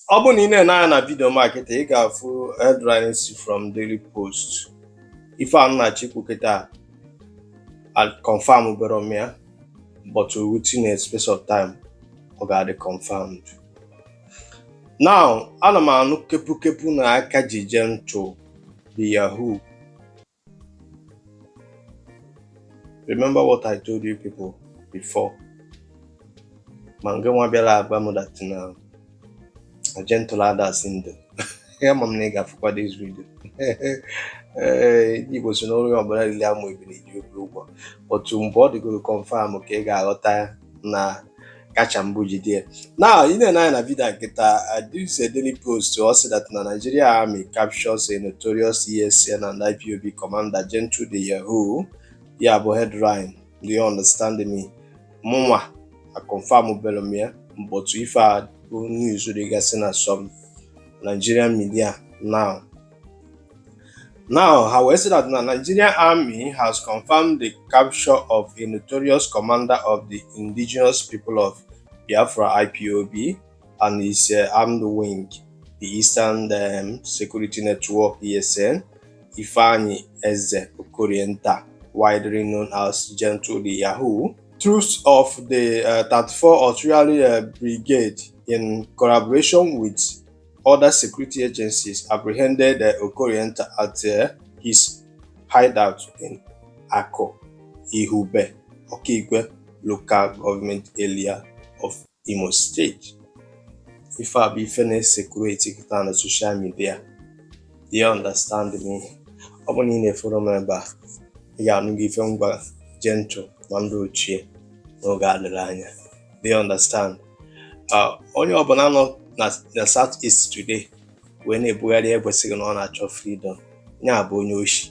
ọ bụ na ị na-ene anya na vidio market ị ga-afụ headlines from Daily Post. Ife a na-achị kwuketa confirm bere ya, but within a space of time ọ ga-adị confirmed. Now, ana m anụ kepu na aka ji je ntụ the Yahoo. Remember what I told you people before? Mangewa bịara agba m that na gentle others in the ya mam na ị ga-afụkwa this video. Igbo so n'ọrụ ọbụla lili amụ ibi n'iji obi ụgwọ, but mgbe ọ dịgoro confirm ka ị ga-aghọta na kacha mbụ jide. Now, in na video nkịta, this Daily Post also that na Nigeria Army captures a notorious ESN and IPOB commander Gentle the Yahoo. Yeah, but headline, do you understand me? Mwa, I confirm Belomia, but if I news they get seen as some Nigerian media now. Now, however, that the Nigerian Army has confirmed the capture of a notorious commander of the indigenous people of Biafra IPOB and his armed wing, the Eastern Security Network ESN, Ifeanyi Eze Okorienta, widely known as Gentle the Yahoo. Troops of the 34th Artillery Brigade, in collaboration with other security agencies, apprehended Okorienta at his hideout in Ako, Ihube, Okigwe local government area of Imo State. If I be finished security on social media, do you understand me? I'm in a forum member. Yeah, I'm giving Gentle, Mandochie, no Gadaranya. Do you understand? Only Obanano na Southeast today, when a Buari was singing on at your freedom, Nyabonoshi.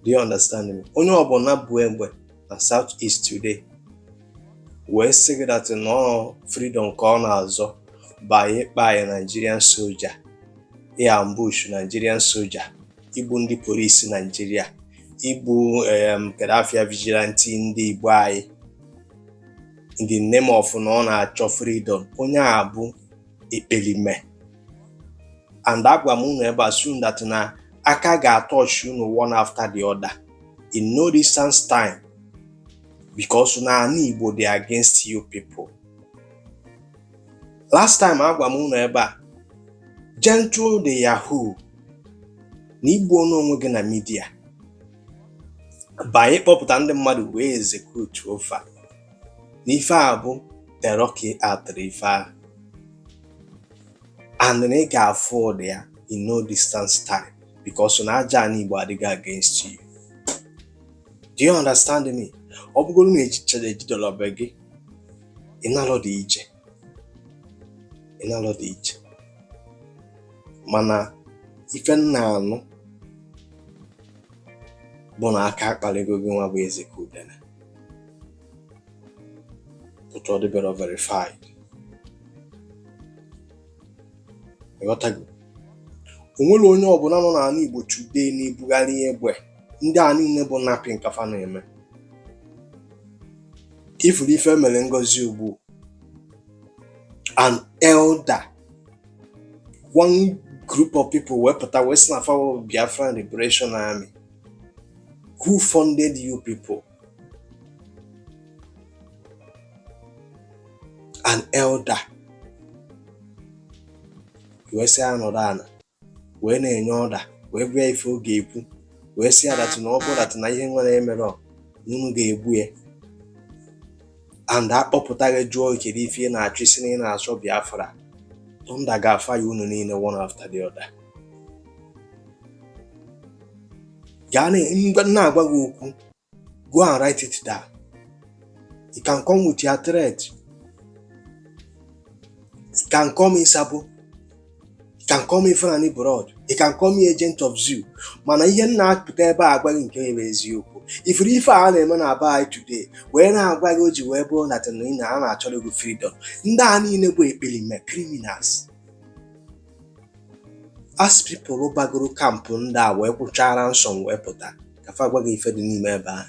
Do you understand me? Only Obana Buembe na Southeast today, we're saying that no freedom corners by a Nigerian soldier, a ambush Nigerian soldier, Ibundi police in Nigeria, Ibu Gaddafi vigilante in the Ibuai. In the name of non freedom, onya abu epelime. And that woman never assume that na aka ga touch you one after the other in no distance time, because na Igbo they against you people. Last time agwamu eba Gentle the Yahoo n'Igbo no onwe na media by kpọpụta ndị mmadụ wee execute ofa. N'ife a bụ Teroki Atrifa, and they can afford there in no distance time, because na Jani Badiga against you. Do you understand me? Obugolu na-ejicha $1 begi. Inalo dị iche. Inalo dị iche. Mana ife nna anụ bụ na aka akpaligo gị nwa bụ eze ka udene. It will be verified. Onwere onye ọbụla nọ n'ala Igbo today na-ebugharị egbe ndị a niile bụ napping kafa na-eme. Ifuru ife mere Ngozi Ugbu, an elder, one group of people wepụta Western Afro Biafran Liberation Army. Who funded you people? An elder. We say another ana. We na-enye order. We bịa ife oge ekwu. We say that na ọbụ that na ihe nwere emere unu ga-egbu ya. And akpọpụta gị jụọ ikiri ife na-achụ isi na ị na-achọ Biafra. Thunder ga-afa ya unu niile one after the other. Gaa na-agwa gị okwu. Go and write it down. You can come with your threat. You can call me Sabo. You can call me Franny Broad. You can call me Agent of Zoo. Mana ihe na-apụta ebe agwa gị nke ebe eziokwu. Ifuru ife a na-eme na aba today, wee na-agwa gị oji wee bụrụ na tenina a na-achọrọ gị freedom. Ndị a niile bụ ekperime criminals. As people bagoro kampụ ndị a wee kwụchara nsọ wee pụta, ka fa gwa gị ife dị n'ime ebe a.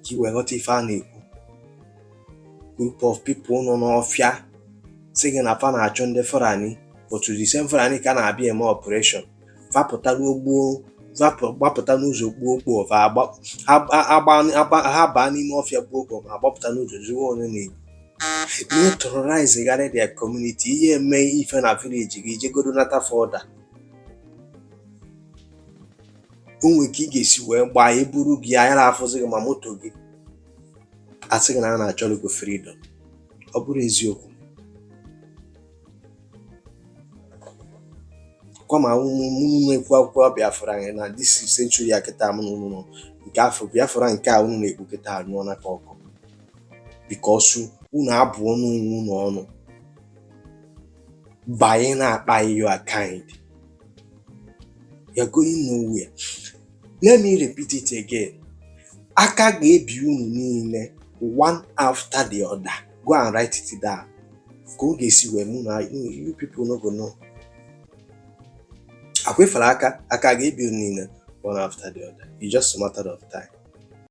Ki wee ghọta ife a na-ekwu. group of people nọ n'ọfịa sị gị na fa na-achụ ndị Fulani, but the same Fulani ka na-abịa eme operation gbapụta n'ụzọ gbuo ha baa n'ime ọfịa gbuo ma gbapụta n'ụzọ zuo onye na-egbu na-terrorize gharị their community. Ihe eme ife na village gị jegodo nata fọda, onwe ka ị ga-esi wee gbaa eburu gị anya na-afụzi gị ma moto gị asị gị na a na-achọrọ gị freedom. Ọ bụrụ eziokwu. Kwa ma unu na-ekwu akwụkwọ Biafra anyị na this century ya kịta mụnụ nke afọ Biafra nke a unu na-ekwu kịta anyụọ na ka ọkụ because unu abụọ n'onwe ọnụ banye na-akpa your kind. You're going nowhere. Let me repeat it again. Aka ga-ebi unu niile one after the other. Go and write it down. Go ga-esi wee mụ na you people no go know. Akwefere aka ga-ebi unu niile one after the other. It's just a matter of time.